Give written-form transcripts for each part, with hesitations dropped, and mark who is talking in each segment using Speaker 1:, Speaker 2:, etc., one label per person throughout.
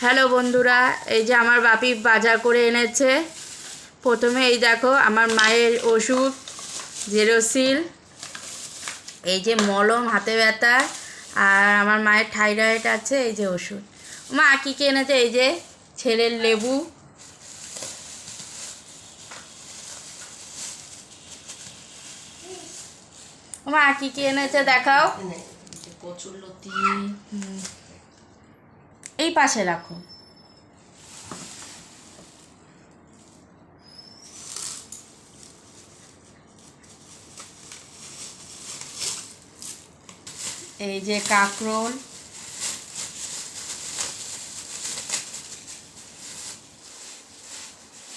Speaker 1: Hello বন্ধুরা, এই যে আমার বাপি বাজার করে এনেছে। প্রথমে এই দেখো আমার মায়ের ওষুধ, জেরোসিল, এই যে মলম হাতে ব্যথা, আর আমার মায়ের থাইরয়েড আছে, এই যে ওষুধ। মা কী কী এনেছে? এই যে ছেলের লেবু, মা কী কী এনেছে দেখাও।
Speaker 2: কচুরলতি,
Speaker 1: এই পাশে রাখো। এই যে কাঁকরোল,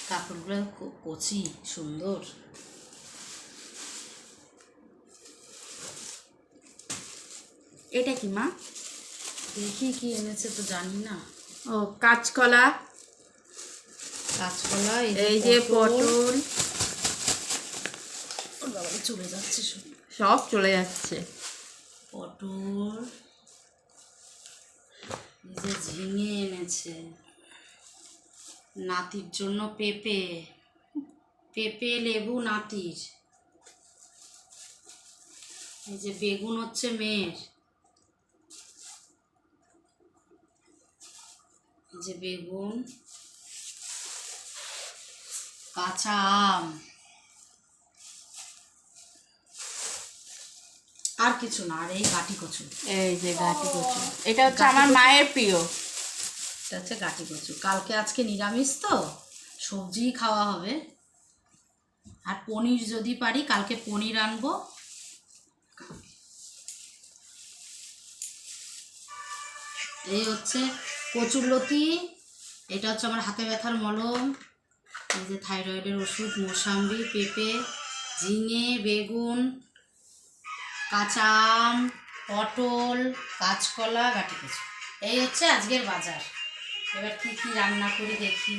Speaker 2: কাপড়গুলো খুব কচি সুন্দর।
Speaker 1: এটা কি মা?
Speaker 2: দেখি কি এনেছে তো জানি না।
Speaker 1: ও কাঁচকলা,
Speaker 2: কাঁচকলা,
Speaker 1: এই যে পটল,
Speaker 2: ওর বাবা চলে যাচ্ছে
Speaker 1: সব চলে যাচ্ছে।
Speaker 2: পটল, এই যে ঝিঙে এনেছে, নাতির জন্য পেঁপে, পেঁপে লেবু নাতির, এই যে বেগুন হচ্ছে মেয়ের, এই যে বেগুন, কাঁচা আম, আর কিছু না। আর এই গাটি কচু,
Speaker 1: এই যে গাটি কচু, এটা হচ্ছে আমার মায়ের প্রিয়।
Speaker 2: এটা হচ্ছে গাটি কচু। কালকে আজকে নিরামিষ তো, সবজি খাওয়া হবে। আর পনির যদি পারি কালকে পনির আনবো। এই হচ্ছে কচুরলতি, এটা হচ্ছে আমার হাতে ব্যথার মলম, এই যে থাইরয়েডের ওষুধ, মোসাম্বি, পেঁপে, ঝিঙে, বেগুন, কাঁচা আম, পটল, কাঁচকলা, গাটি কচু। এই হচ্ছে আজকের বাজার। এবার কি কি রান্না করি দেখি।